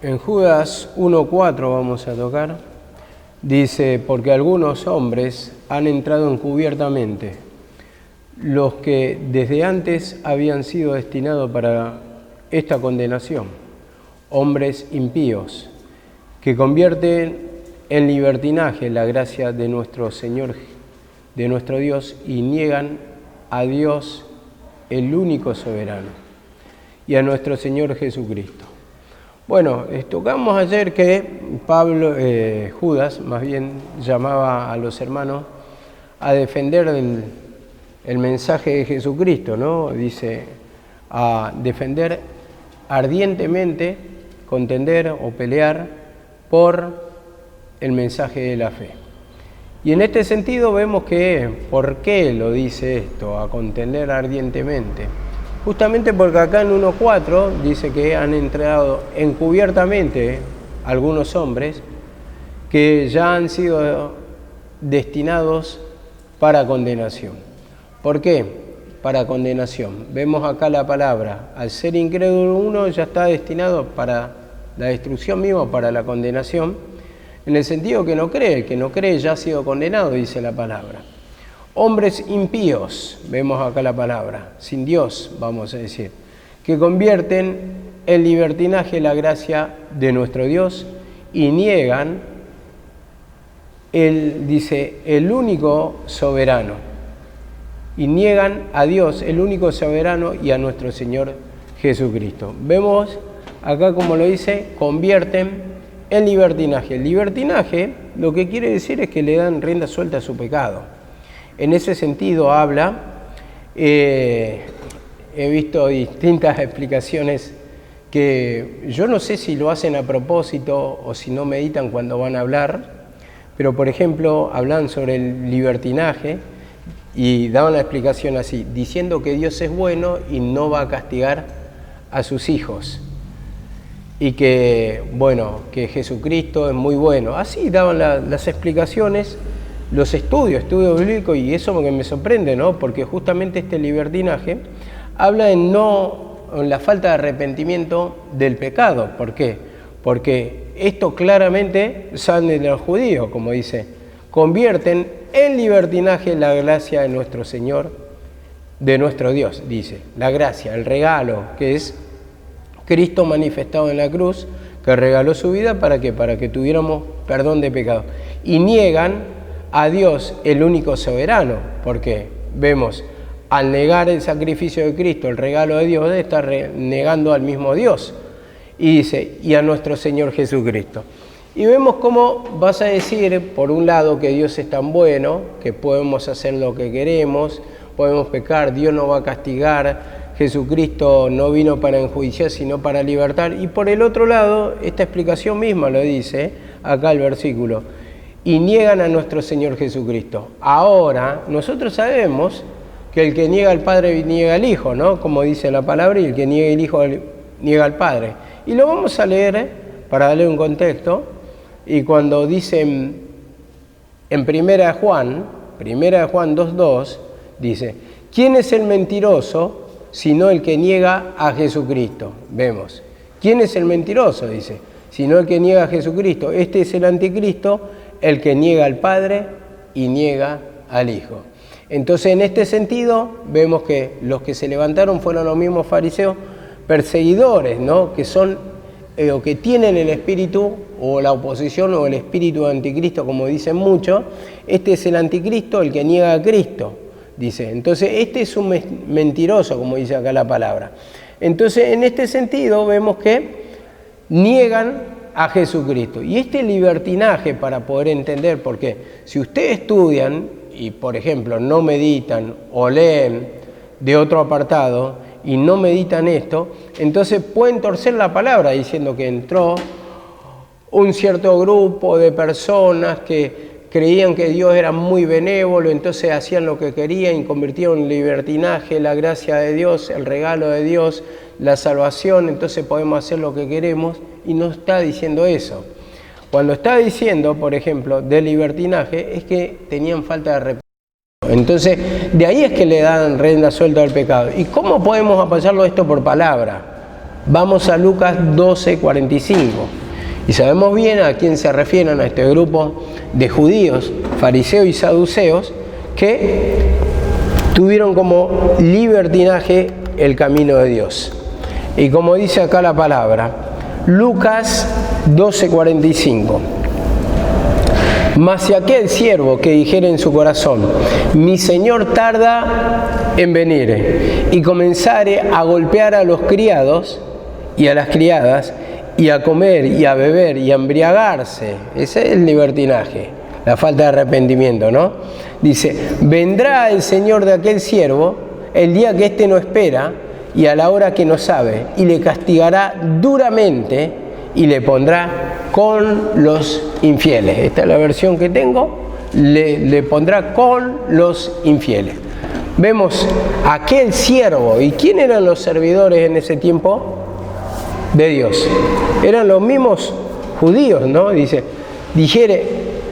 En Judas 1:4 vamos a tocar, dice, porque algunos hombres han entrado encubiertamente, los que desde antes habían sido destinados para esta condenación, hombres impíos, que convierten en libertinaje la gracia de nuestro Señor, de nuestro Dios, y niegan a Dios, el único soberano, y a nuestro Señor Jesucristo. Bueno, tocamos ayer que Judas, más bien, llamaba a los hermanos a defender el mensaje de Jesucristo, ¿no? Dice, a defender ardientemente, contender o pelear por el mensaje de la fe. Y en este sentido vemos que, ¿por qué lo dice esto? A contender ardientemente. Justamente porque acá en 1:4 dice que han entrado encubiertamente algunos hombres que ya han sido destinados para condenación. ¿Por qué? Para condenación. Vemos acá la palabra. Al ser incrédulo uno ya está destinado para la destrucción misma, para la condenación, en el sentido que no cree. El que no cree ya ha sido condenado, dice la palabra. Hombres impíos, vemos acá la palabra, sin Dios, vamos a decir, que convierten en libertinaje la gracia de nuestro Dios y niegan, el único soberano, y niegan a Dios, el único soberano, y a nuestro Señor Jesucristo. Vemos acá como lo dice, convierten en libertinaje. El libertinaje lo que quiere decir es que le dan rienda suelta a su pecado. En ese sentido habla, he visto distintas explicaciones que yo no sé si lo hacen a propósito o si no meditan cuando van a hablar, pero por ejemplo hablan sobre el libertinaje y daban la explicación así, diciendo que Dios es bueno y no va a castigar a sus hijos. Y que, bueno, que Jesucristo es muy bueno. Así daban las explicaciones, los estudios bíblicos, y eso que me sorprende, ¿no? Porque justamente este libertinaje habla en la falta de arrepentimiento del pecado. ¿Por qué? Porque esto claramente sale de los judíos, como dice, convierten en libertinaje la gracia de nuestro Señor, de nuestro Dios, dice. La gracia, el regalo, que es Cristo manifestado en la cruz, que regaló su vida para que tuviéramos perdón de pecado. Y niegan a Dios, el único soberano, porque vemos, al negar el sacrificio de Cristo, el regalo de Dios, está negando al mismo Dios. Y dice, y a nuestro Señor Jesucristo. Y vemos cómo vas a decir, por un lado, que Dios es tan bueno, que podemos hacer lo que queremos, podemos pecar, Dios no va a castigar, Jesucristo no vino para enjuiciar, sino para libertar. Y por el otro lado, esta explicación misma lo dice, acá el versículo, y niegan a nuestro Señor Jesucristo. Ahora, nosotros sabemos que el que niega al Padre niega al Hijo, ¿no? Como dice la palabra, y el que niega al Hijo niega al Padre. Y lo vamos a leer para darle un contexto, y cuando dicen en Primera de Juan 2:2, dice, ¿quién es el mentiroso sino el que niega a Jesucristo? Vemos, ¿quién es el mentiroso? Dice, sino el que niega a Jesucristo. Este es el anticristo, el que niega al Padre y niega al Hijo. Entonces, en este sentido, vemos que los que se levantaron fueron los mismos fariseos perseguidores, ¿no? Que son, o que tienen el espíritu, o la oposición, o el espíritu de anticristo, como dicen muchos. Este es el anticristo, el que niega a Cristo, dice. Entonces, este es un mentiroso, como dice acá la palabra. Entonces, en este sentido, vemos que niegan a Jesucristo. Y este libertinaje, para poder entender, porque si ustedes estudian y, por ejemplo, no meditan o leen de otro apartado y no meditan esto, entonces pueden torcer la palabra diciendo que entró un cierto grupo de personas que creían que Dios era muy benévolo, entonces hacían lo que querían y convirtieron en libertinaje la gracia de Dios, el regalo de Dios, la salvación, entonces podemos hacer lo que queremos, y no está diciendo eso. Cuando está diciendo, por ejemplo, de libertinaje, es que tenían falta de arrepentimiento. Entonces, de ahí es que le dan rienda suelta al pecado. ¿Y cómo podemos apoyarlo esto por palabra? Vamos a Lucas 12:45. Y sabemos bien a quién se refieren a este grupo de judíos, fariseos y saduceos, que tuvieron como libertinaje el camino de Dios. Y como dice acá la palabra, Lucas 12:45. Mas si aquel siervo que dijere en su corazón, mi señor tarda en venir, y comenzare a golpear a los criados y a las criadas, y a comer y a beber y a embriagarse, ese es el libertinaje, la falta de arrepentimiento, ¿no? Dice, vendrá el señor de aquel siervo el día que éste no espera y a la hora que no sabe, y le castigará duramente y le pondrá con los infieles. Esta es la versión que tengo, le pondrá con los infieles. Vemos aquel siervo. ¿Y quién eran los servidores en ese tiempo? De Dios. Eran los mismos judíos, ¿no? Dice, dijere,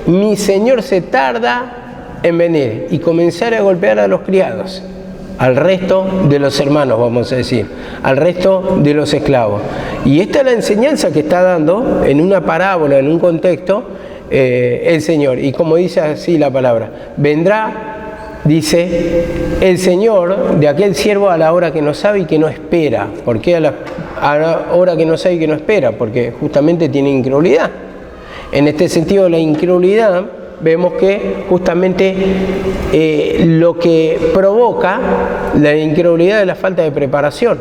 mi señor se tarda en venir, y comenzar a golpear a los criados, al resto de los hermanos, vamos a decir, al resto de los esclavos. Y esta es la enseñanza que está dando en una parábola, en un contexto, el Señor. Y como dice así la palabra, vendrá, dice, el Señor de aquel siervo a la hora que no sabe y que no espera. ¿Por qué a la hora que no sabe y que no espera? Porque justamente tiene incredulidad. En este sentido, la incredulidad, vemos que justamente lo que provoca la incredulidad es la falta de preparación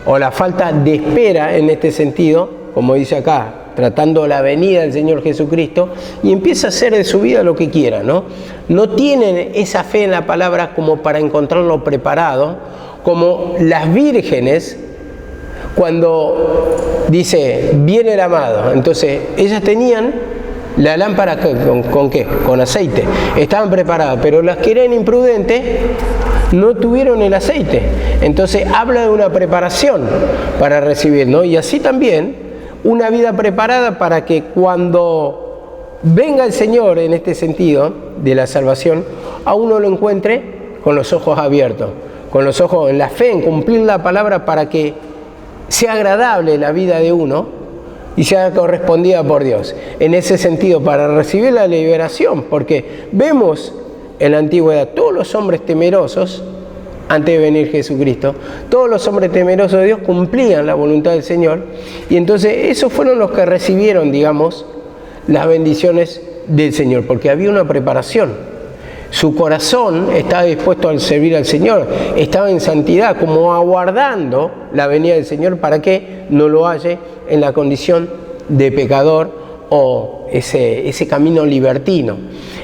o la falta de espera en este sentido, como dice acá, tratando la venida del Señor Jesucristo, y empieza a hacer de su vida lo que quiera, ¿no? No tienen esa fe en la palabra como para encontrarlo preparado, como las vírgenes cuando dice, viene el amado. Entonces, ellas tenían la lámpara ¿con qué? Con aceite. Estaban preparadas, pero las que eran imprudentes no tuvieron el aceite. Entonces habla de una preparación para recibir, ¿no? Y así también una vida preparada para que cuando venga el Señor, en este sentido de la salvación, a uno lo encuentre con los ojos abiertos, con los ojos en la fe, en cumplir la palabra para que sea agradable la vida de uno y sea correspondida por Dios. En ese sentido, para recibir la liberación, porque vemos en la antigüedad todos los hombres temerosos, antes de venir Jesucristo, todos los hombres temerosos de Dios cumplían la voluntad del Señor, y entonces esos fueron los que recibieron, digamos, las bendiciones del Señor, porque había una preparación. Su corazón estaba dispuesto a servir al Señor, estaba en santidad, como aguardando la venida del Señor para que no lo halle en la condición de pecador o ese camino libertino.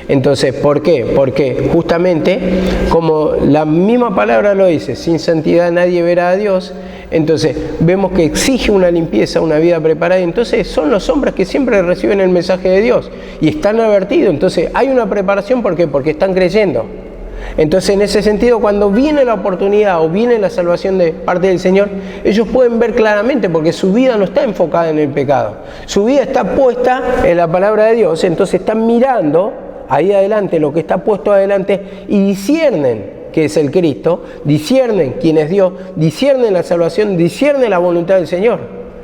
Entonces, ¿por qué? Porque justamente, como la misma palabra lo dice, sin santidad nadie verá a Dios. Entonces, vemos que exige una limpieza, una vida preparada. Entonces, son los hombres que siempre reciben el mensaje de Dios y están advertidos. Entonces, hay una preparación, ¿por qué? Porque están creyendo. Entonces, en ese sentido, cuando viene la oportunidad o viene la salvación de parte del Señor, ellos pueden ver claramente, porque su vida no está enfocada en el pecado. Su vida está puesta en la palabra de Dios. Entonces, están mirando ahí adelante lo que está puesto adelante y disciernen que es el Cristo, disciernen quién es Dios, disciernen la salvación, disciernen la voluntad del Señor.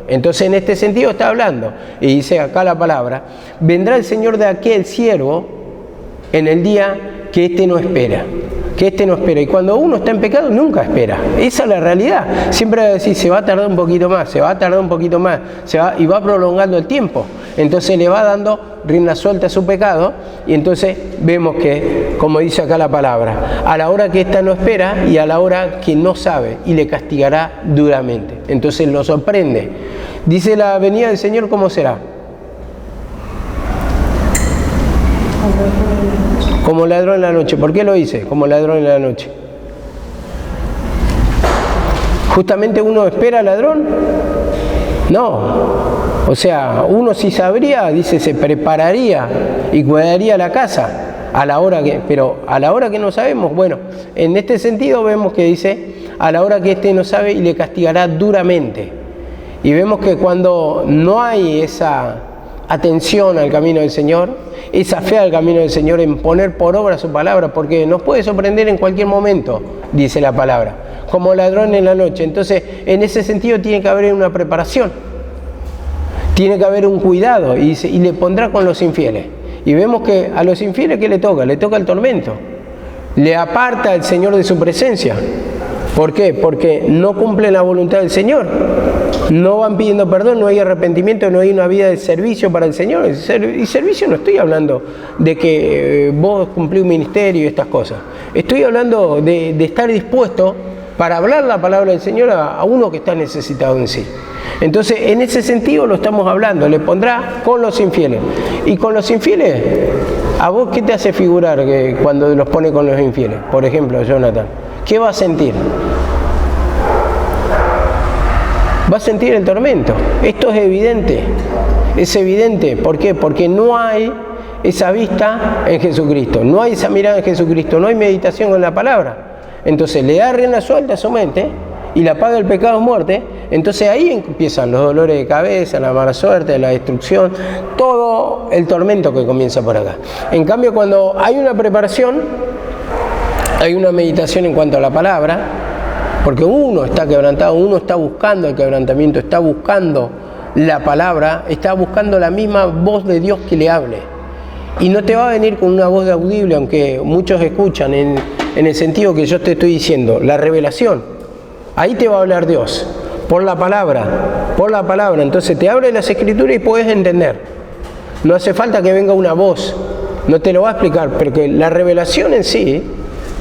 Entonces, en este sentido está hablando, y dice acá la palabra, vendrá el Señor de aquel siervo en el día que éste no espera. Que éste no espera. Y cuando uno está en pecado, nunca espera. Esa es la realidad. Siempre va a decir, se va a tardar un poquito más, se va a tardar un poquito más, y va prolongando el tiempo. Entonces le va dando rienda suelta a su pecado, y entonces vemos que, como dice acá la palabra, a la hora que ésta no espera y a la hora que no sabe, y le castigará duramente. Entonces lo sorprende. Dice la venida del Señor, ¿cómo será? Como ladrón en la noche. ¿Por qué lo dice? Como ladrón en la noche. ¿Justamente uno espera al ladrón? No. O sea, uno sí sabría, dice, se prepararía y cuidaría la casa a la hora que, pero a la hora que no sabemos. Bueno, en este sentido vemos que dice, a la hora que éste no sabe y le castigará duramente. Y vemos que cuando no hay esa atención al camino del Señor, esa fe al camino del Señor, en poner por obra su palabra, porque nos puede sorprender en cualquier momento, dice la palabra. como ladrón en la noche. Entonces, en ese sentido tiene que haber una preparación, tiene que haber un cuidado, y le pondrá con los infieles. Y vemos que a los infieles, ¿qué le toca? Le toca el tormento. Le aparta el Señor de su presencia. ¿Por qué? Porque no cumplen la voluntad del Señor. No van pidiendo perdón, no hay arrepentimiento, no hay una vida de servicio para el Señor. Y servicio no estoy hablando de que vos cumplís un ministerio y estas cosas. Estoy hablando de estar dispuesto para hablar la palabra del Señor a uno que está necesitado en sí. Entonces, en ese sentido lo estamos hablando. Le pondrá con los infieles. Y con los infieles, ¿a vos qué te hace figurar que cuando los pone con los infieles? Por ejemplo, Jonathan, ¿qué va a sentir? Va a sentir el tormento. Esto es evidente. Es evidente. ¿Por qué? Porque no hay esa vista en Jesucristo. No hay esa mirada en Jesucristo. No hay meditación en la palabra. Entonces le da rienda suelta a su mente y la paga el pecado es muerte. Entonces ahí empiezan los dolores de cabeza, la mala suerte, la destrucción, todo el tormento que comienza por acá. En cambio, cuando hay una preparación, hay una meditación en cuanto a la palabra, porque uno está quebrantado, uno está buscando el quebrantamiento, está buscando la palabra, está buscando la misma voz de Dios que le hable. Y no te va a venir con una voz audible, aunque muchos escuchan en el sentido que yo te estoy diciendo, la revelación. Ahí te va a hablar Dios, por la palabra, por la palabra. Entonces te abre las Escrituras y puedes entender. No hace falta que venga una voz, no te lo va a explicar, porque la revelación en sí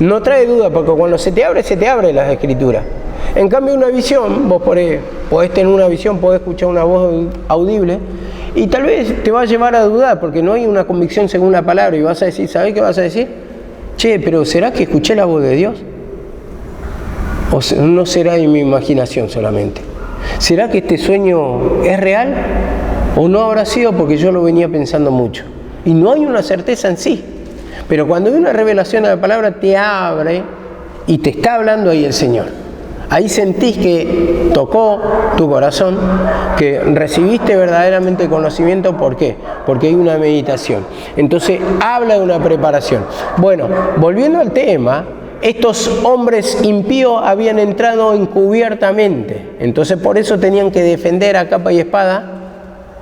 no trae duda, porque cuando se te abre las Escrituras. En cambio, una visión, vos podés tener una visión, podés escuchar una voz audible, y tal vez te va a llevar a dudar, porque no hay una convicción según la palabra, y vas a decir, ¿sabés qué vas a decir? Che, pero ¿será que escuché la voz de Dios? ¿O no será en mi imaginación solamente? ¿Será que este sueño es real? ¿O no habrá sido porque yo lo venía pensando mucho? Y no hay una certeza en sí. Pero cuando hay una revelación de la palabra, te abre y te está hablando ahí el Señor. Ahí sentís que tocó tu corazón, que recibiste verdaderamente el conocimiento. ¿Por qué? Porque hay una meditación. Entonces habla de una preparación. Bueno, volviendo al tema, estos hombres impíos habían entrado encubiertamente. Entonces por eso tenían que defender a capa y espada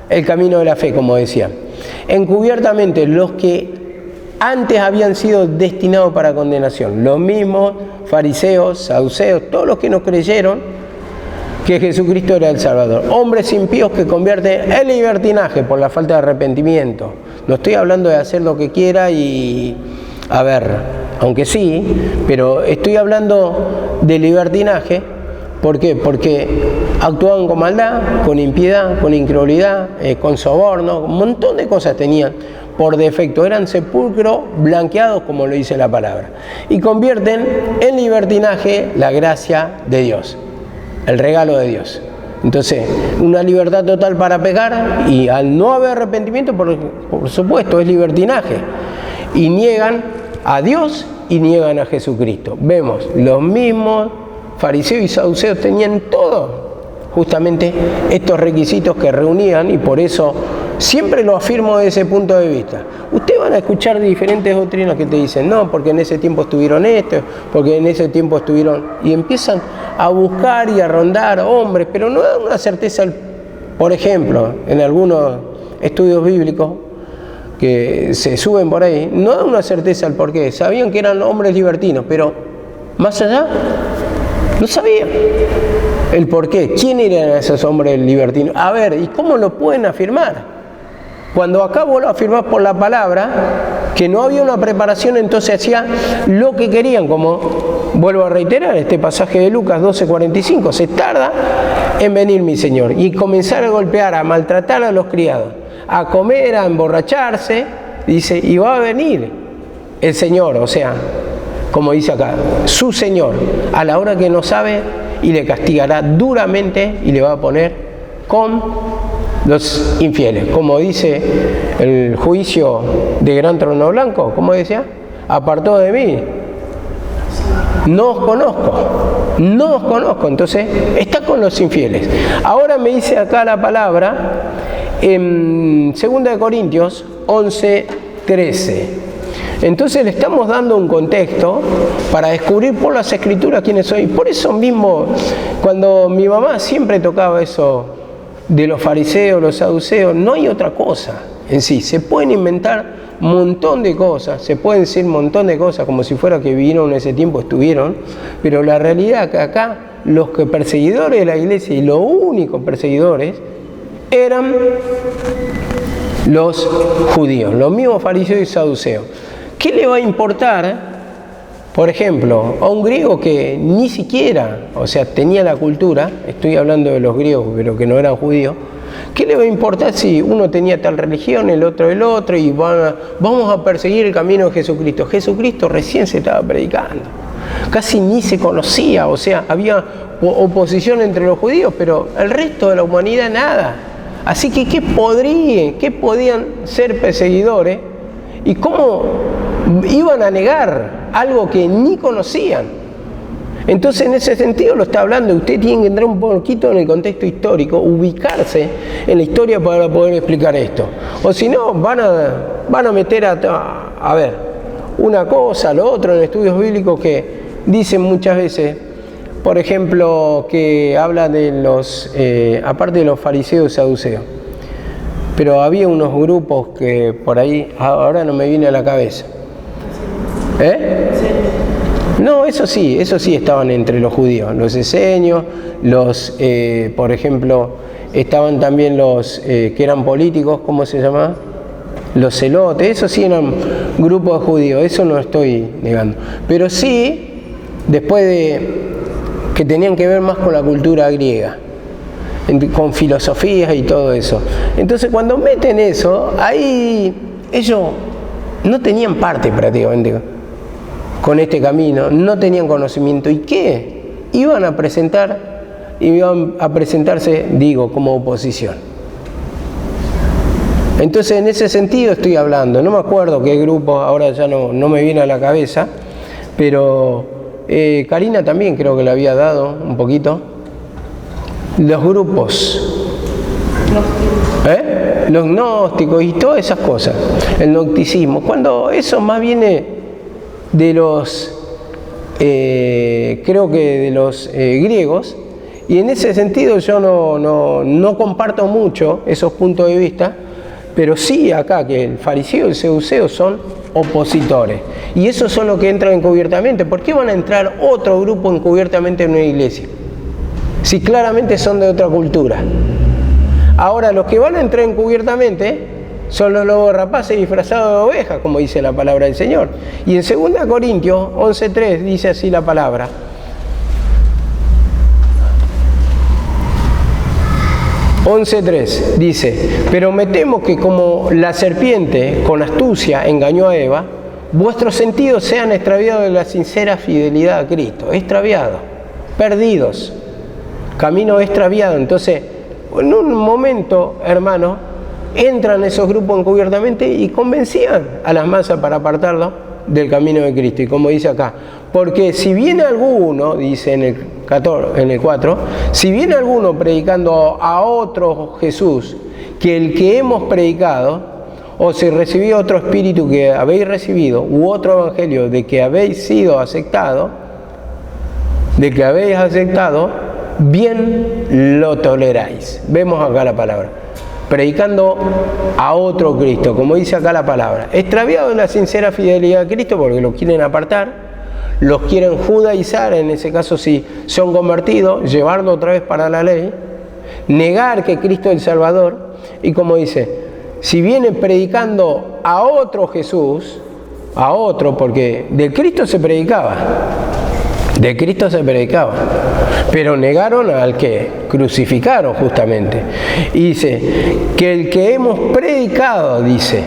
el camino de la fe, como decía. Encubiertamente, los que antes habían sido destinados para condenación. Los mismos fariseos, saduceos, todos los que no creyeron que Jesucristo era el Salvador. Hombres impíos que convierten en libertinaje por la falta de arrepentimiento. No estoy hablando de hacer lo que quiera y... A ver, aunque sí, pero estoy hablando de libertinaje. ¿Por qué? Porque actuaban con maldad, con impiedad, con incredulidad, con soborno, un montón de cosas tenían por defecto. Eran sepulcros blanqueados, como lo dice la palabra. Y convierten en libertinaje la gracia de Dios, el regalo de Dios. Entonces, una libertad total para pecar, y al no haber arrepentimiento, por supuesto, es libertinaje. Y niegan a Dios y niegan a Jesucristo. Vemos, los mismos fariseos y saduceos tenían todo justamente estos requisitos que reunían, y por eso siempre lo afirmo desde ese punto de vista. Ustedes van a escuchar diferentes doctrinas que te dicen, no, porque en ese tiempo estuvieron esto, porque en ese tiempo estuvieron... Y empiezan a buscar y a rondar hombres, pero no da una certeza. Por ejemplo, en algunos estudios bíblicos que se suben por ahí, no da una certeza el porqué. Sabían que eran hombres libertinos, pero más allá no sabían el porqué. ¿Quién eran esos hombres libertinos? A ver, ¿y cómo lo pueden afirmar? Cuando acá vos lo afirmás por la palabra, que no había una preparación, entonces hacía lo que querían, como vuelvo a reiterar este pasaje de Lucas 12:45, se tarda en venir mi Señor, y comenzar a golpear, a maltratar a los criados, a comer, a emborracharse, dice, y va a venir el Señor, o sea, como dice acá, su Señor, a la hora que no sabe, y le castigará duramente y le va a poner con los infieles, como dice el juicio de gran trono blanco, como decía, apartó de mí, no os conozco, entonces está con los infieles. Ahora me dice acá la palabra en 2 Corintios 11:13, Entonces le estamos dando un contexto para descubrir por las Escrituras quiénes soy. Por eso mismo, cuando mi mamá siempre tocaba eso de los fariseos, los saduceos, no hay otra cosa en sí. Se pueden inventar un montón de cosas, se pueden decir un montón de cosas como si fuera que vivieron en ese tiempo, estuvieron, pero la realidad es que acá los que perseguidores de la iglesia y los únicos perseguidores eran los judíos, los mismos fariseos y saduceos. ¿Qué le va a importar, por ejemplo, a un griego que ni siquiera, o sea, tenía la cultura, estoy hablando de los griegos, pero que no eran judíos, qué le va a importar si uno tenía tal religión, el otro y vamos a perseguir el camino de Jesucristo? Jesucristo recién se estaba predicando, casi ni se conocía, o sea, había oposición entre los judíos, pero el resto de la humanidad nada. Así que ¿qué podían ser perseguidores? ¿Y cómo iban a negar algo que ni conocían? Entonces, en ese sentido lo está hablando. Usted tiene que entrar un poquito en el contexto histórico, ubicarse en la historia para poder explicar esto. O si no, van a meter a ver una cosa, lo otro en estudios bíblicos que dicen muchas veces, por ejemplo, que habla de los, aparte de los fariseos y saduceos. Pero había unos grupos que por ahí, ahora no me viene a la cabeza. No, eso sí estaban entre los judíos, los esenios, por ejemplo, estaban también los que eran políticos, ¿cómo se llama? Los celotes, eso sí eran grupos de judíos, eso no estoy negando. Pero sí, después de que tenían que ver más con la cultura griega, con filosofía y todo eso. Entonces cuando meten eso, ahí ellos no tenían parte prácticamente con este camino, no tenían conocimiento. ¿Y qué? Iban a presentarse, digo, como oposición. Entonces en ese sentido estoy hablando, no me acuerdo qué grupo, ahora ya no me viene a la cabeza, pero Karina también creo que le había dado un poquito. Los grupos, los gnósticos y todas esas cosas, el gnosticismo, cuando eso más viene de los, creo que de los griegos, y en ese sentido yo no comparto mucho esos puntos de vista, pero sí acá que el fariseo y el saduceo son opositores, y esos son los que entran encubiertamente. ¿Por qué van a entrar otro grupo encubiertamente en una iglesia? Si claramente son de otra cultura. Ahora, los que van a entrar encubiertamente son los lobos rapaces disfrazados de ovejas, como dice la palabra del Señor. Y en 2 Corintios 11:3 dice así la palabra. Dice: pero me temo que como la serpiente con astucia engañó a Eva, vuestros sentidos sean extraviados de la sincera fidelidad a Cristo. Extraviados, perdidos. Camino extraviado. Entonces, en un momento, hermano, entran esos grupos encubiertamente y convencían a las masas para apartarlo del camino de Cristo. Y como dice acá, porque si viene alguno, dice en el 4, si viene alguno predicando a otro Jesús que el que hemos predicado, o si recibí otro espíritu que habéis recibido, u otro evangelio de que habéis sido aceptado, bien lo toleráis. Vemos acá la palabra, predicando a otro Cristo, como dice acá la palabra, extraviado en la sincera fidelidad a Cristo, porque lo quieren apartar, los quieren judaizar, en ese caso si son convertidos, llevarlo otra vez para la ley, negar que Cristo es el Salvador, y como dice, si viene predicando a otro Jesús, a otro, porque del Cristo se predicaba, pero negaron al que crucificaron justamente. Y dice que el que hemos predicado, dice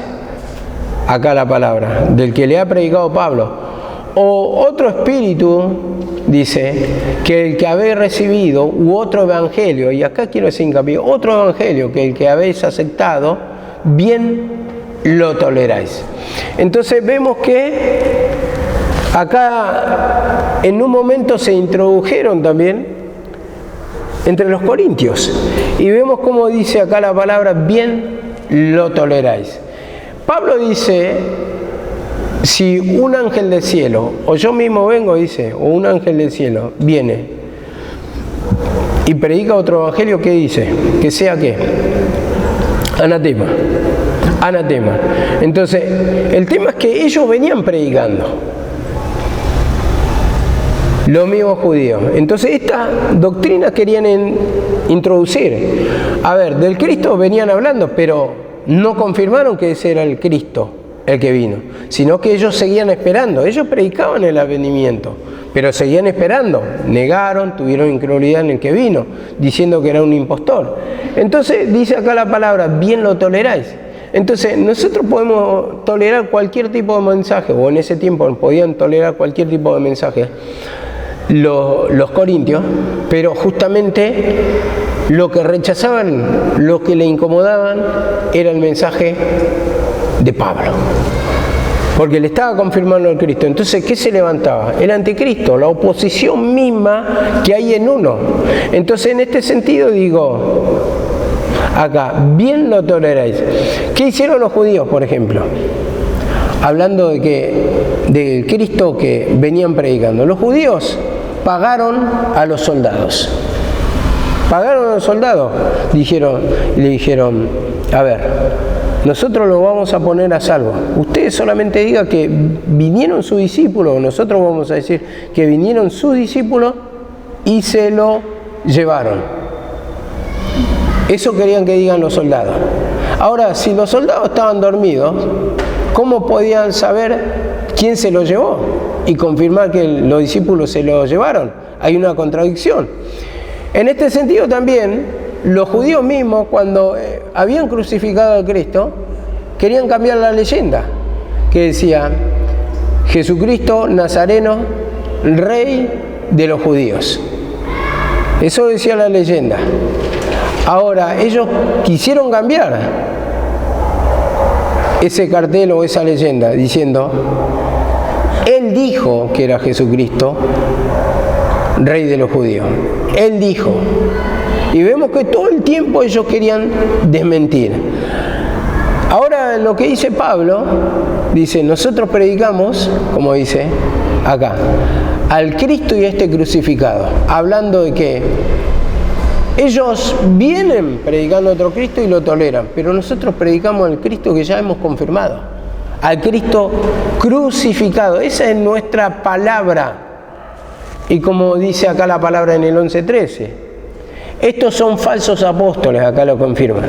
acá la palabra, del que le ha predicado Pablo, o otro espíritu, dice, que el que habéis recibido, u otro evangelio, y acá quiero hacer hincapié, otro evangelio que el que habéis aceptado, bien lo toleráis. Entonces vemos que acá en un momento se introdujeron también entre los corintios, y vemos cómo dice acá la palabra, bien lo toleráis. Pablo dice si un ángel del cielo, o yo mismo vengo, dice, o un ángel del cielo viene y predica otro evangelio, ¿qué dice? Que sea ¿qué? Anatema. Anatema. Entonces, el tema es que ellos venían predicando. Los mismos judíos. Entonces, esta doctrina querían introducir. A ver, del Cristo venían hablando, pero no confirmaron que ese era el Cristo el que vino, sino que ellos seguían esperando. Ellos predicaban el advenimiento, pero seguían esperando. Negaron, tuvieron incredulidad en el que vino, diciendo que era un impostor. Entonces, dice acá la palabra, bien lo toleráis. Entonces, nosotros podemos tolerar cualquier tipo de mensaje, o en ese tiempo podían tolerar cualquier tipo de mensaje los corintios, pero justamente lo que rechazaban, lo que le incomodaban, era el mensaje de Pablo, porque le estaba confirmando el Cristo. Entonces, ¿qué se levantaba? El anticristo, la oposición misma que hay en uno. Entonces, en este sentido digo, acá, bien lo toleráis. ¿Qué hicieron los judíos, por ejemplo? Hablando del Cristo que venían predicando. Los judíos pagaron a los soldados. Pagaron a los soldados. Le dijeron, a ver, nosotros lo vamos a poner a salvo. Ustedes solamente digan que vinieron sus discípulos, nosotros vamos a decir que vinieron sus discípulos y se lo llevaron. Eso querían que digan los soldados. Ahora, si los soldados estaban dormidos, ¿cómo podían saber quién se lo llevó y confirmar que los discípulos se lo llevaron? Hay una contradicción. En este sentido también, los judíos mismos, cuando habían crucificado a Cristo, querían cambiar la leyenda, que decía, Jesucristo Nazareno, Rey de los judíos. Eso decía la leyenda. Ahora, ellos quisieron cambiar ese cartel o esa leyenda, diciendo, Él dijo que era Jesucristo, Rey de los judíos. Él dijo. Y vemos que todo el tiempo ellos querían desmentir. Ahora lo que dice Pablo, dice, nosotros predicamos, como dice acá, al Cristo y a este crucificado, hablando de que ellos vienen predicando a otro Cristo y lo toleran, pero nosotros predicamos al Cristo que ya hemos confirmado, al Cristo crucificado. Esa es nuestra palabra. Y como dice acá la palabra en el 11:13, estos son falsos apóstoles, acá lo confirman,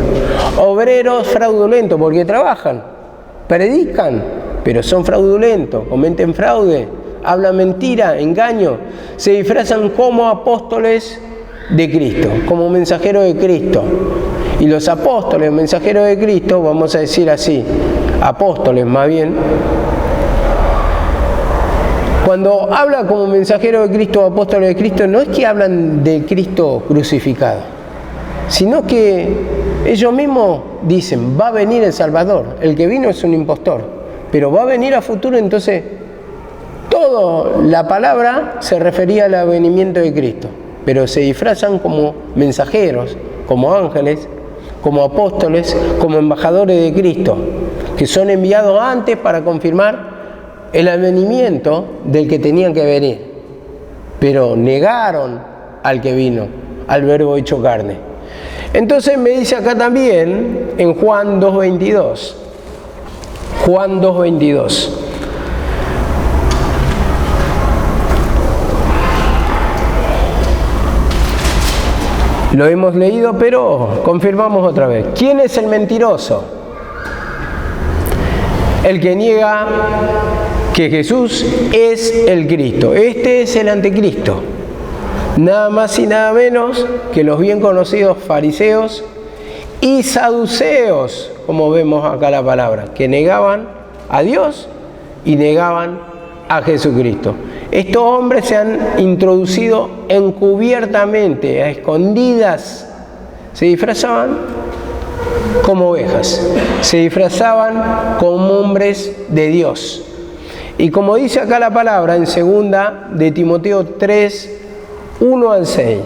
obreros fraudulentos, porque trabajan, predican, pero son fraudulentos, cometen fraude, hablan mentira, engaño, se disfrazan como apóstoles de Cristo, como mensajeros de Cristo. Y los apóstoles, mensajeros de Cristo, vamos a decir así, apóstoles más bien, cuando habla como mensajero de Cristo o apóstoles de Cristo, no es que hablan del Cristo crucificado, sino que ellos mismos dicen, va a venir el Salvador, el que vino es un impostor, pero va a venir a futuro. Entonces, toda la palabra se refería al advenimiento de Cristo, pero se disfrazan como mensajeros, como ángeles, como apóstoles, como embajadores de Cristo, que son enviados antes para confirmar el advenimiento del que tenían que venir, pero negaron al que vino, al Verbo hecho carne. Entonces me dice acá también en Juan 2:22, Juan 2:22, lo hemos leído, pero confirmamos otra vez. ¿Quién es el mentiroso? El que niega que Jesús es el Cristo. Este es el anticristo. Nada más y nada menos que los bien conocidos fariseos y saduceos, como vemos acá la palabra, que negaban a Dios y negaban a Jesucristo. Estos hombres se han introducido encubiertamente, a escondidas, se disfrazaban como ovejas, se disfrazaban como hombres de Dios. Y como dice acá la palabra en 2 de Timoteo 3, 1 al 6,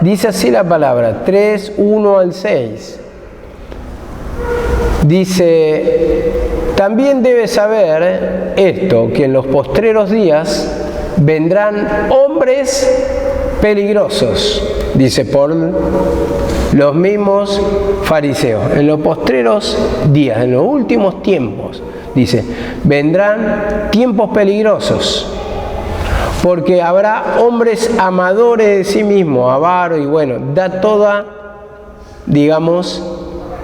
dice así la palabra, 3, 1 al 6, dice, También debes saber esto, que en los postreros días vendrán hombres peligrosos, dice por los mismos fariseos. En los postreros días, en los últimos tiempos, dice, vendrán tiempos peligrosos, porque habrá hombres amadores de sí mismos, avaros, y bueno, da toda, digamos,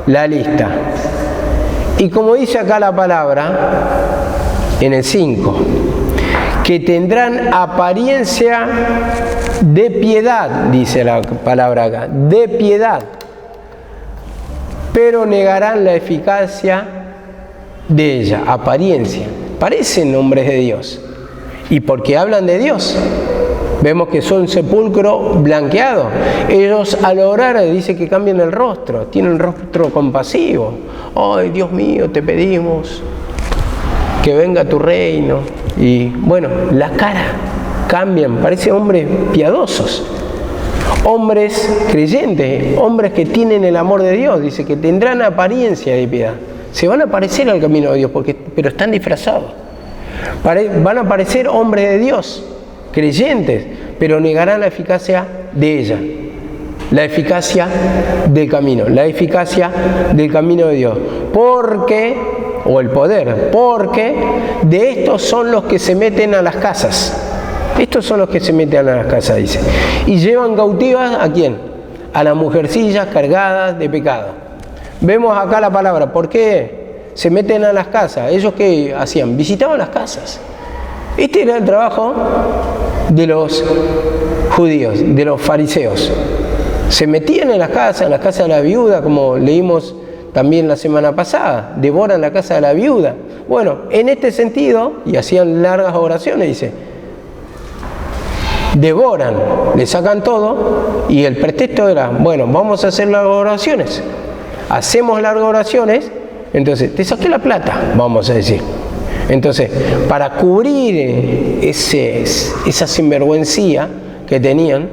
la lista. Y como dice acá la palabra, en el 5, que tendrán apariencia de piedad, dice la palabra acá, de piedad, pero negarán la eficacia de ella, apariencia. Parecen hombres de Dios, y porque hablan de Dios, vemos que son sepulcro blanqueado. Ellos al orar dice que cambian el rostro, tienen el rostro compasivo. Ay, Dios mío, te pedimos que venga tu reino. Y bueno, la cara cambian, parecen hombres piadosos, hombres creyentes, hombres que tienen el amor de Dios. Dice que tendrán apariencia de piedad. Se van a parecer al camino de Dios, pero están disfrazados. Van a parecer hombres de Dios, creyentes, pero negarán la eficacia de ella, la eficacia del camino, la eficacia del camino de Dios. Porque, o el poder, porque de estos son los que se meten a las casas. Estos son los que se meten a las casas, dice. Y llevan cautivas ¿a quién? A las mujercillas cargadas de pecado. Vemos acá la palabra. ¿Por qué se meten a las casas? ¿Ellos qué hacían? Visitaban las casas. Este era el trabajo de los judíos, de los fariseos. Se metían en las casas de la viuda, como leímos también la semana pasada. Devoran la casa de la viuda. Bueno, en este sentido, y hacían largas oraciones, dice, devoran, le sacan todo, y el pretexto era, bueno, vamos a hacer largas oraciones. Hacemos largas oraciones, entonces, te saqué la plata, vamos a decir. Entonces, para cubrir esa sinvergüencía que tenían,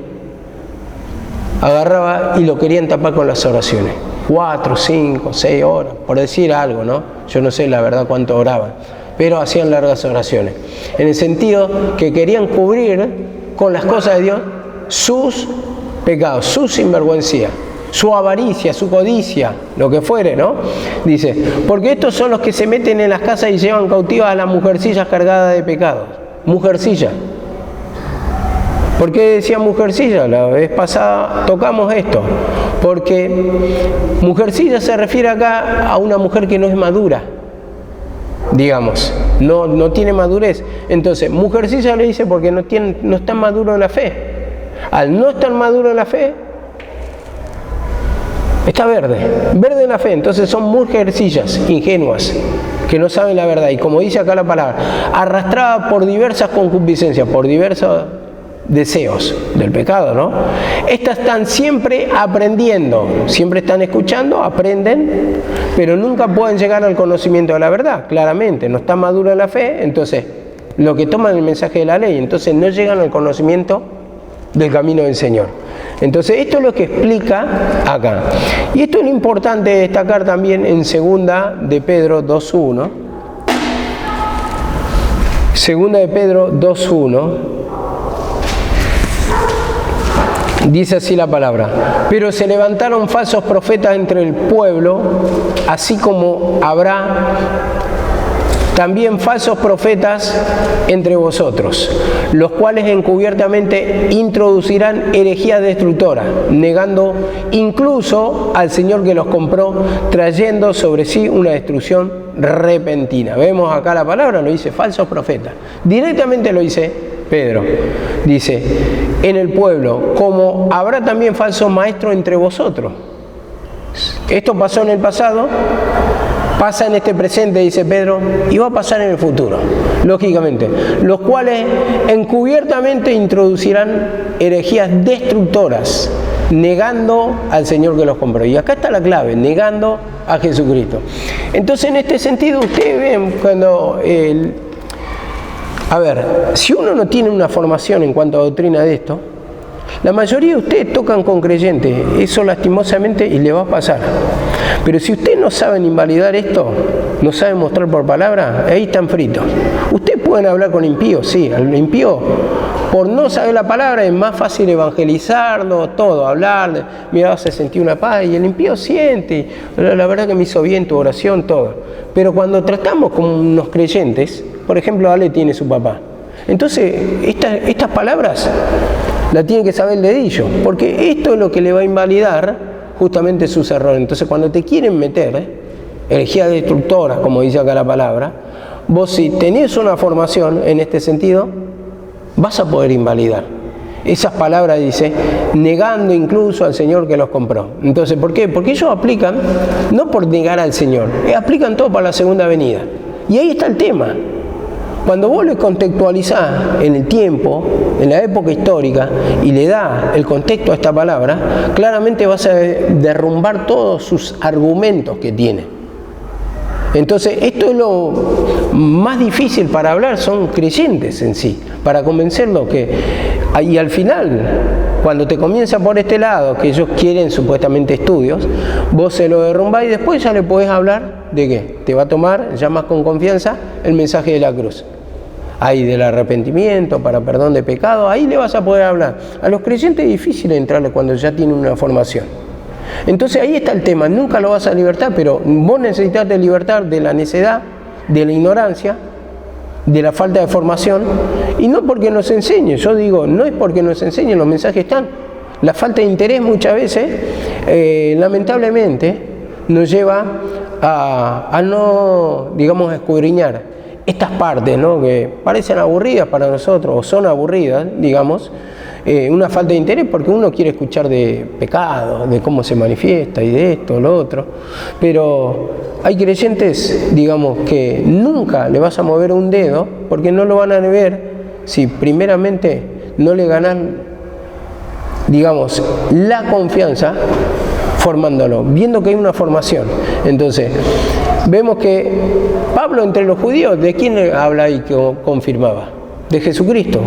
agarraba y lo querían tapar con las oraciones. 4, 5, 6 horas, por decir algo, ¿no? Yo no sé la verdad cuánto oraban, pero hacían largas oraciones. En el sentido que querían cubrir con las cosas de Dios sus pecados, su sinvergüencía, su avaricia, su codicia, lo que fuere, ¿no? Dice, porque estos son los que se meten en las casas y llevan cautivas a las mujercillas cargadas de pecados. Mujercilla. ¿Por qué decía mujercilla? La vez pasada tocamos esto. Porque mujercilla se refiere acá a una mujer que no es madura, digamos, no tiene madurez. Entonces, mujercilla le dice porque no está maduro en la fe. Al no estar maduro en la fe, está verde en la fe. Entonces son mujercillas ingenuas que no saben la verdad. Y como dice acá la palabra, arrastrada por diversas concupiscencias, por diversos deseos del pecado, ¿no? Estas están siempre aprendiendo, siempre están escuchando, aprenden, pero nunca pueden llegar al conocimiento de la verdad. Claramente, no está madura en la fe, entonces lo que toman el mensaje de la ley, entonces no llegan al conocimiento del camino del Señor. Entonces esto es lo que explica acá. Y esto es lo importante de destacar también en 2 de Pedro 2.1. 2 de Pedro 2.1. Dice así la palabra: pero se levantaron falsos profetas entre el pueblo, así como habrá también falsos profetas entre vosotros, los cuales encubiertamente introducirán herejías destructoras, negando incluso al Señor que los compró, trayendo sobre sí una destrucción repentina. Vemos acá la palabra, lo dice falsos profetas. Directamente lo dice Pedro. Dice, en el pueblo, como habrá también falsos maestros entre vosotros. Esto pasó en el pasado, pasa en este presente, dice Pedro, y va a pasar en el futuro, lógicamente, los cuales encubiertamente introducirán herejías destructoras, negando al Señor que los compró. Y acá está la clave, negando a Jesucristo. Entonces, en este sentido, ustedes ven cuando a ver, si uno no tiene una formación en cuanto a doctrina de esto, la mayoría de ustedes tocan con creyentes, eso lastimosamente y le va a pasar. Pero si ustedes no saben invalidar esto, no saben mostrar por palabra, ahí están fritos. Ustedes pueden hablar con impíos, sí, al impío, por no saber la palabra es más fácil evangelizarlo, todo, hablarle, mira, vas a sentir una paz, y el impío siente, la verdad que me hizo bien tu oración, todo. Pero cuando tratamos con unos creyentes, por ejemplo, Ale tiene su papá, entonces estas palabras las tiene que saber el dedillo, porque esto es lo que le va a invalidar justamente sus errores. Entonces cuando te quieren meter, herejía destructora, como dice acá la palabra, vos si tenés una formación en este sentido, vas a poder invalidar. Esas palabras, dice, negando incluso al Señor que los compró. Entonces, ¿por qué? Porque ellos aplican, no por negar al Señor, aplican todo para la segunda venida. Y ahí está el tema. Cuando vos le contextualizás en el tiempo, en la época histórica, y le das el contexto a esta palabra, claramente vas a derrumbar todos sus argumentos que tiene. Entonces, esto es lo más difícil para hablar, son creyentes en sí, para convencerlos que... Y al final, cuando te comienza por este lado, que ellos quieren supuestamente estudios, vos se lo derrumbás y después ya le podés hablar de qué. Te va a tomar ya más con confianza el mensaje de la cruz. Ahí del arrepentimiento, para perdón de pecado, ahí le vas a poder hablar. A los creyentes es difícil entrarle cuando ya tienen una formación. Entonces ahí está el tema, nunca lo vas a libertar, pero vos necesitas de libertar de la necedad, de la ignorancia, de la falta de formación, y no porque nos enseñen, yo digo, no es porque nos enseñen, los mensajes están. La falta de interés muchas veces, lamentablemente, nos lleva a no, digamos, escudriñar estas partes, ¿no?, que parecen aburridas para nosotros, o son aburridas, digamos, una falta de interés porque uno quiere escuchar de pecado, de cómo se manifiesta y de esto, lo otro. Pero hay creyentes, digamos, que nunca le vas a mover un dedo porque no lo van a ver si primeramente no le ganan, digamos, la confianza formándolo, viendo que hay una formación. Entonces, vemos que Pablo entre los judíos, ¿de quién habla ahí que confirmaba? De Jesucristo.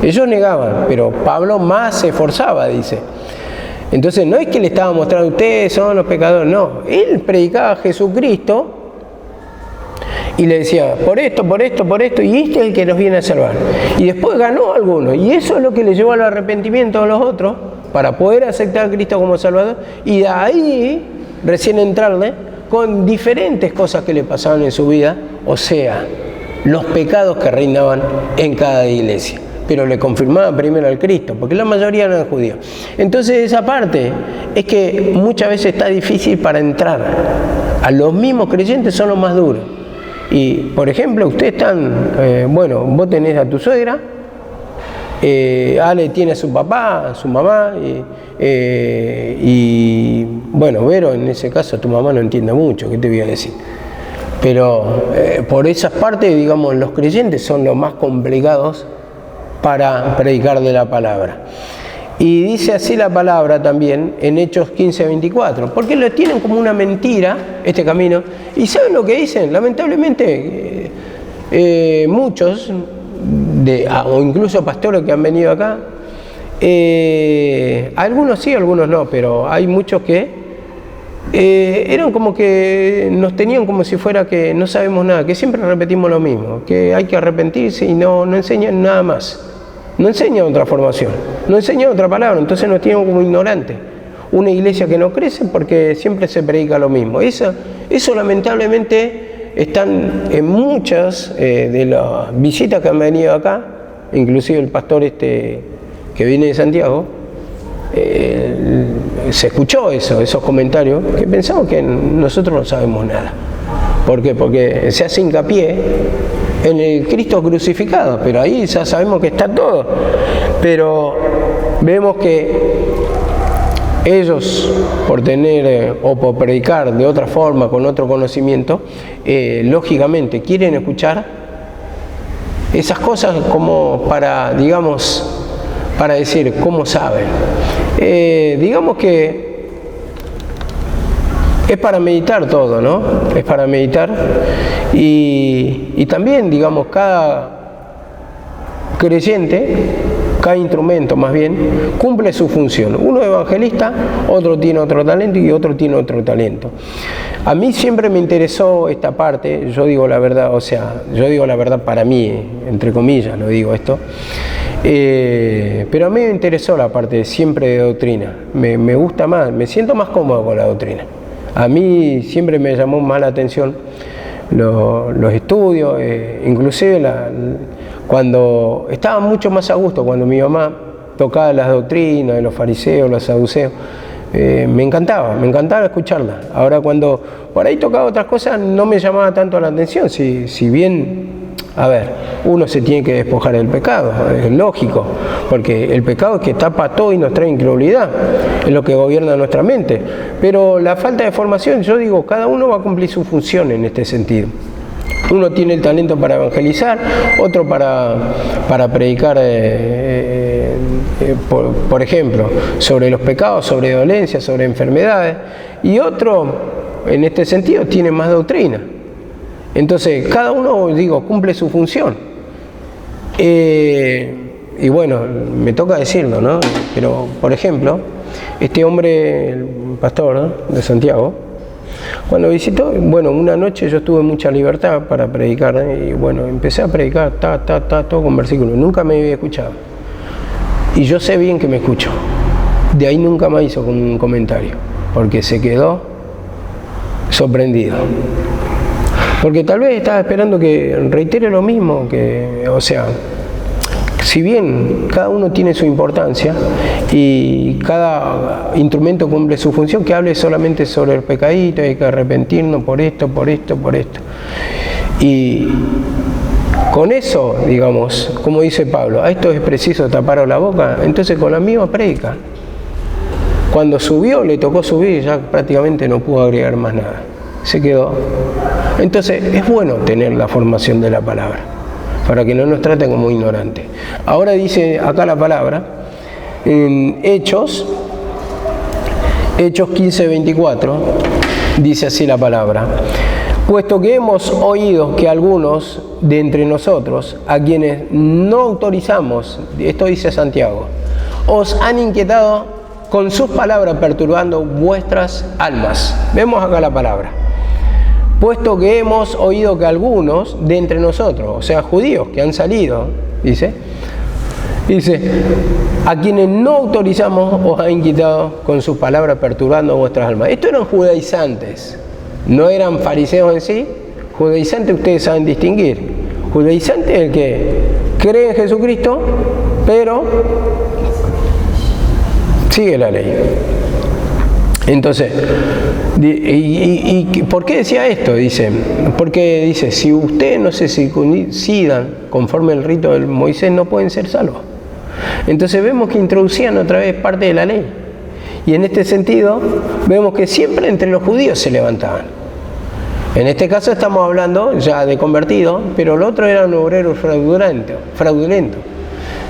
Ellos negaban, pero Pablo más se esforzaba, dice. Entonces no es que le estaba mostrando, ustedes son los pecadores, no. Él predicaba a Jesucristo y le decía, por esto, y este es el que nos viene a salvar. Y después ganó a algunos, y eso es lo que le llevó al arrepentimiento a los otros, para poder aceptar a Cristo como Salvador, y de ahí recién entrarle con diferentes cosas que le pasaban en su vida, o sea, los pecados que reinaban en cada iglesia. Pero le confirmaban primero al Cristo, porque la mayoría eran judíos. Entonces esa parte es que muchas veces está difícil para entrar. A los mismos creyentes son los más duros. Y, por ejemplo, ustedes están, bueno, vos tenés a tu suegra, Ale tiene a su papá, a su mamá, y bueno, Vero, en ese caso tu mamá no entiende mucho, ¿qué te voy a decir? Pero por esas partes, digamos, los creyentes son los más complicados para predicar de la palabra. Y dice así la palabra también en Hechos 15:24, porque lo tienen como una mentira, este camino, y ¿saben lo que dicen? Lamentablemente, muchos, o incluso pastores que han venido acá, algunos sí, algunos no, pero hay muchos que eran como que nos tenían como si fuera que no sabemos nada, que siempre repetimos lo mismo, que hay que arrepentirse y no enseñan nada más, no enseñan otra formación, no enseñan otra palabra, entonces nos tienen como ignorantes. Una iglesia que no crece porque siempre se predica lo mismo. Eso lamentablemente están en muchas de las visitas que han venido acá, inclusive el pastor que viene de Santiago, se escuchó esos comentarios, que pensamos que nosotros no sabemos nada. ¿Por qué? Porque se hace hincapié en el Cristo crucificado, pero ahí ya sabemos que está todo. Pero vemos que ellos, por tener o por predicar de otra forma, con otro conocimiento, lógicamente quieren escuchar esas cosas como para, digamos, para decir cómo saben. Digamos que es para meditar todo, ¿no? Es para meditar y también, digamos, cada creyente cada instrumento más bien, cumple su función. Uno es evangelista, otro tiene otro talento y otro tiene otro talento. A mí siempre me interesó esta parte, yo digo la verdad, o sea, yo digo la verdad para mí, entre comillas, lo digo esto, pero a mí me interesó la parte siempre de doctrina, me gusta más, me siento más cómodo con la doctrina. A mí siempre me llamó más la atención los estudios, inclusive cuando estaba mucho más a gusto, cuando mi mamá tocaba las doctrinas de los fariseos, los saduceos, me encantaba escucharla. Ahora cuando por ahí tocaba otras cosas no me llamaba tanto la atención, si bien, a ver, uno se tiene que despojar del pecado, es lógico, porque el pecado es que tapa todo y nos trae incredulidad, es lo que gobierna nuestra mente. Pero la falta de formación, yo digo, cada uno va a cumplir su función en este sentido. Uno tiene el talento para evangelizar, otro para predicar, por ejemplo, sobre los pecados, sobre dolencias, sobre enfermedades, y otro, en este sentido, tiene más doctrina. Entonces, cada uno, digo, cumple su función. Y bueno, me toca decirlo, ¿no? Pero, por ejemplo, este hombre, el pastor, ¿no?, de Santiago, cuando visitó, bueno, una noche yo tuve mucha libertad para predicar, y bueno, empecé a predicar, todo con versículos, nunca me había escuchado. Y yo sé bien que me escuchó. De ahí nunca más hizo un comentario, porque se quedó sorprendido. Porque tal vez estaba esperando que reitere lo mismo, o sea, si bien cada uno tiene su importancia y cada instrumento cumple su función, que hable solamente sobre el pecadito, hay que arrepentirnos por esto. Y con eso, digamos, como dice Pablo, a esto es preciso tapar la boca, entonces con la misma predica. Cuando subió, le tocó subir, ya prácticamente no pudo agregar más nada, se quedó. Entonces es bueno tener la formación de la palabra, para que no nos traten como ignorantes. Ahora dice acá la palabra, en Hechos 15:24, dice así la palabra: puesto que hemos oído que algunos de entre nosotros, a quienes no autorizamos, esto dice Santiago, os han inquietado con sus palabras, perturbando vuestras almas. Vemos acá la palabra. Puesto que hemos oído que algunos de entre nosotros, o sea, judíos que han salido, dice, a quienes no autorizamos os han inquietado con sus palabras, perturbando vuestras almas. Estos eran judaizantes, no eran fariseos en sí. Judaizante ustedes saben distinguir. Judaizante es el que cree en Jesucristo, pero sigue la ley. Entonces, ¿y por qué decía esto? Dice, porque dice, si ustedes no se circuncidan conforme el rito de Moisés, no pueden ser salvos. Entonces vemos que introducían otra vez parte de la ley. Y en este sentido, vemos que siempre entre los judíos se levantaban. En este caso estamos hablando ya de convertidos, pero el otro eran obreros fraudulentos.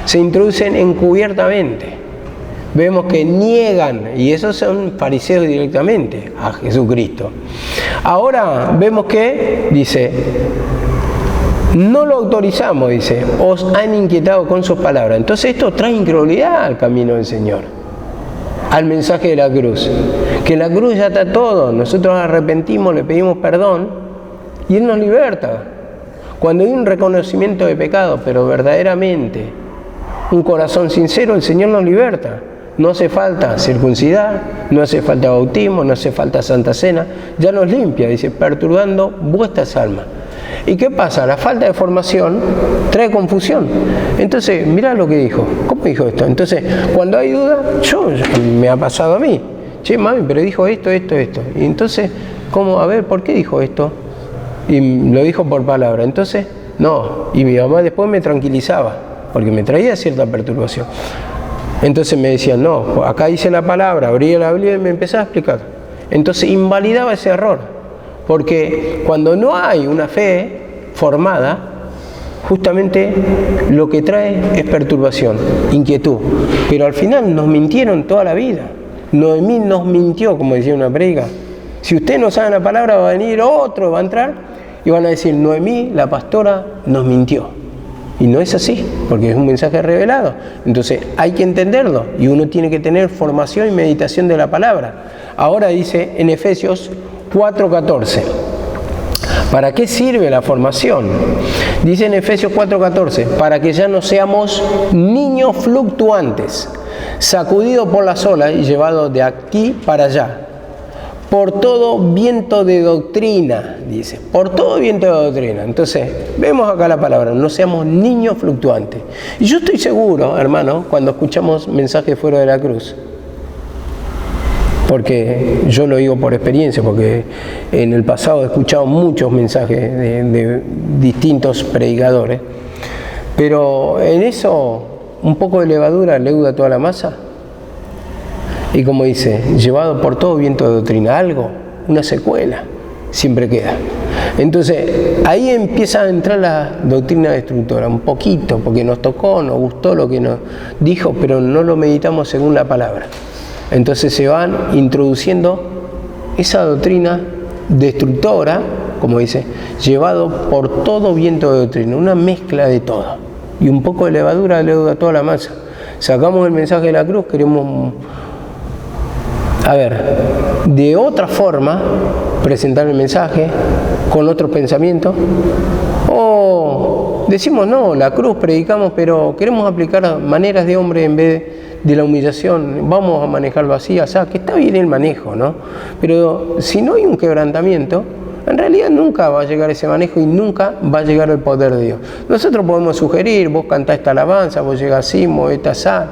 Se introducen encubiertamente. Vemos que niegan, y esos son fariseos directamente, a Jesucristo. Ahora vemos que, dice, no lo autorizamos, dice, os han inquietado con sus palabras. Entonces esto trae incredulidad al camino del Señor, al mensaje de la cruz. Que la cruz ya está todo, nosotros arrepentimos, le pedimos perdón, y Él nos liberta. Cuando hay un reconocimiento de pecado, pero verdaderamente, un corazón sincero, el Señor nos liberta. No hace falta circuncidar, no hace falta bautismo, no hace falta Santa Cena, ya nos limpia, dice, perturbando vuestras almas. ¿Y qué pasa? La falta de formación trae confusión. Entonces, mirá lo que dijo. ¿Cómo dijo esto? Entonces, cuando hay duda, me ha pasado a mí. Che, mami, pero dijo esto. Y entonces, ¿cómo? A ver, ¿por qué dijo esto? Y lo dijo por palabra. Entonces, no. Y mi mamá después me tranquilizaba, porque me traía cierta perturbación. Entonces me decían, no, acá dice la palabra, abría la Biblia y me empezaba a explicar. Entonces invalidaba ese error, porque cuando no hay una fe formada, justamente lo que trae es perturbación, inquietud. Pero al final nos mintieron toda la vida. Noemí nos mintió, como decía una predica. Si usted no sabe la palabra, va a venir otro, va a entrar y van a decir, Noemí, la pastora, nos mintió. Y no es así, porque es un mensaje revelado. Entonces hay que entenderlo y uno tiene que tener formación y meditación de la palabra. Ahora dice en Efesios 4:14. ¿Para qué sirve la formación? Dice en Efesios 4:14, para que ya no seamos niños fluctuantes, sacudidos por las olas y llevados de aquí para allá, por todo viento de doctrina, dice, por todo viento de doctrina. Entonces, vemos acá la palabra, no seamos niños fluctuantes. Y yo estoy seguro, hermano, cuando escuchamos mensajes fuera de la cruz, porque yo lo digo por experiencia, porque en el pasado he escuchado muchos mensajes de distintos predicadores, pero en eso un poco de levadura leuda toda la masa. Y como dice, llevado por todo viento de doctrina, algo, una secuela, siempre queda. Entonces, ahí empieza a entrar la doctrina destructora, un poquito, porque nos tocó, nos gustó lo que nos dijo, pero no lo meditamos según la palabra. Entonces se van introduciendo esa doctrina destructora, como dice, llevado por todo viento de doctrina, una mezcla de todo. Y un poco de levadura leuda toda la masa. Sacamos el mensaje de la cruz, queremos, de otra forma presentar el mensaje, con otros pensamientos, o decimos no, la cruz predicamos, pero queremos aplicar maneras de hombre en vez de la humillación, vamos a manejarlo así, o sea, que está bien el manejo, ¿no? Pero si no hay un quebrantamiento, en realidad nunca va a llegar ese manejo y nunca va a llegar el poder de Dios. Nosotros podemos sugerir, vos cantás esta alabanza, vos llegás así, movés asá,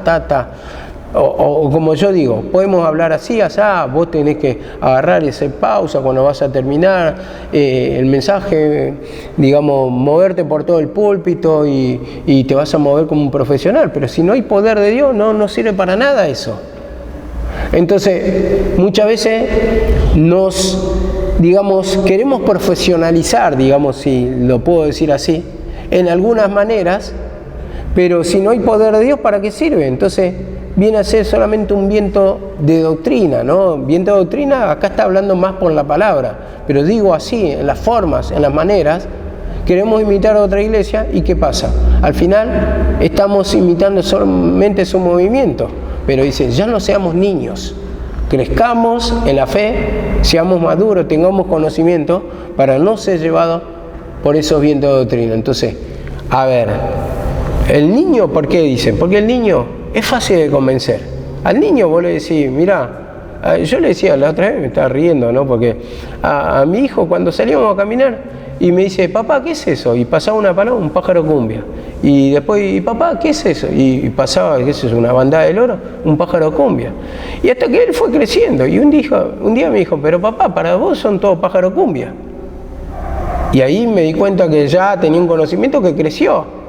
o como yo digo, podemos hablar así, asá, vos tenés que agarrar y hacer pausa cuando vas a terminar el mensaje, digamos, moverte por todo el púlpito y te vas a mover como un profesional, pero si no hay poder de Dios, no sirve para nada eso. Entonces, muchas veces queremos profesionalizar, digamos, si lo puedo decir así, en algunas maneras, pero si no hay poder de Dios, ¿para qué sirve? Entonces, viene a ser solamente un viento de doctrina, ¿no? Viento de doctrina, acá está hablando más por la palabra, pero digo así, en las formas, en las maneras, queremos imitar a otra iglesia, ¿y qué pasa? Al final, estamos imitando solamente su movimiento, pero dice, ya no seamos niños, crezcamos en la fe, seamos maduros, tengamos conocimiento, para no ser llevados por esos vientos de doctrina. Entonces, el niño, ¿por qué dicen? Porque el niño es fácil de convencer. Al niño vos le decís, mirá, yo le decía la otra vez, me estaba riendo, ¿no? Porque a mi hijo cuando salíamos a caminar y me dice, papá, ¿qué es eso? Y pasaba una palabra, un pájaro cumbia. Y después, y papá, ¿qué es eso? Y pasaba, ¿qué es eso? Una bandada de loro, un pájaro cumbia. Y hasta que él fue creciendo. Y un día me dijo, pero papá, para vos son todos pájaro cumbia. Y ahí me di cuenta que ya tenía un conocimiento que creció,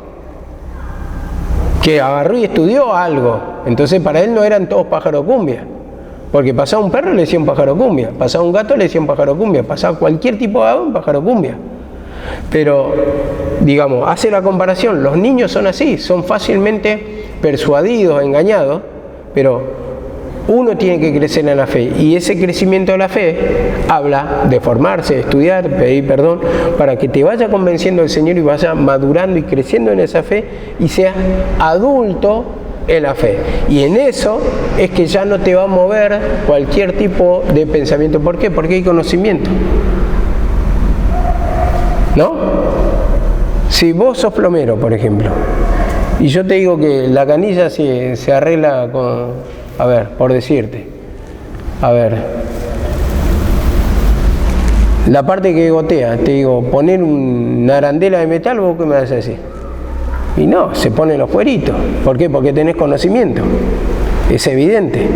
que agarró y estudió algo. Entonces para él no eran todos pájaro cumbia, porque pasaba un perro le decía un pájaro cumbia, pasaba un gato le decía un pájaro cumbia, pasaba cualquier tipo de ave un pájaro cumbia. Pero digamos, hace la comparación, los niños son así, son fácilmente persuadidos, engañados, pero uno tiene que crecer en la fe, y ese crecimiento de la fe habla de formarse, de estudiar, pedir perdón, para que te vaya convenciendo el Señor y vaya madurando y creciendo en esa fe y seas adulto en la fe. Y en eso es que ya no te va a mover cualquier tipo de pensamiento. ¿Por qué? Porque hay conocimiento, ¿no? Si vos sos plomero, por ejemplo, y yo te digo que la canilla se arregla con... por decirte, la parte que gotea, te digo, poner una arandela de metal, ¿vos qué me vas a decir? Y no, se ponen los cueritos. ¿Por qué? Porque tenés conocimiento, es evidente.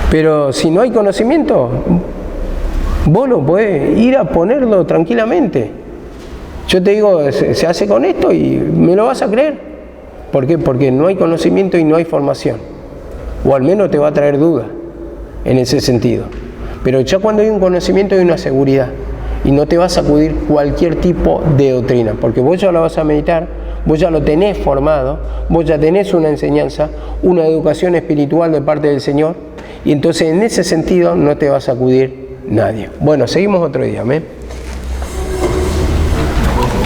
Pero si no hay conocimiento, vos lo podés ir a ponerlo tranquilamente. Yo te digo, se hace con esto y me lo vas a creer. ¿Por qué? Porque no hay conocimiento y no hay formación. O al menos te va a traer duda en ese sentido. Pero ya cuando hay un conocimiento hay una seguridad y no te va a sacudir cualquier tipo de doctrina, porque vos ya lo vas a meditar, vos ya lo tenés formado, vos ya tenés una enseñanza, una educación espiritual de parte del Señor, y entonces en ese sentido no te va a sacudir nadie. Bueno, seguimos otro día, amén.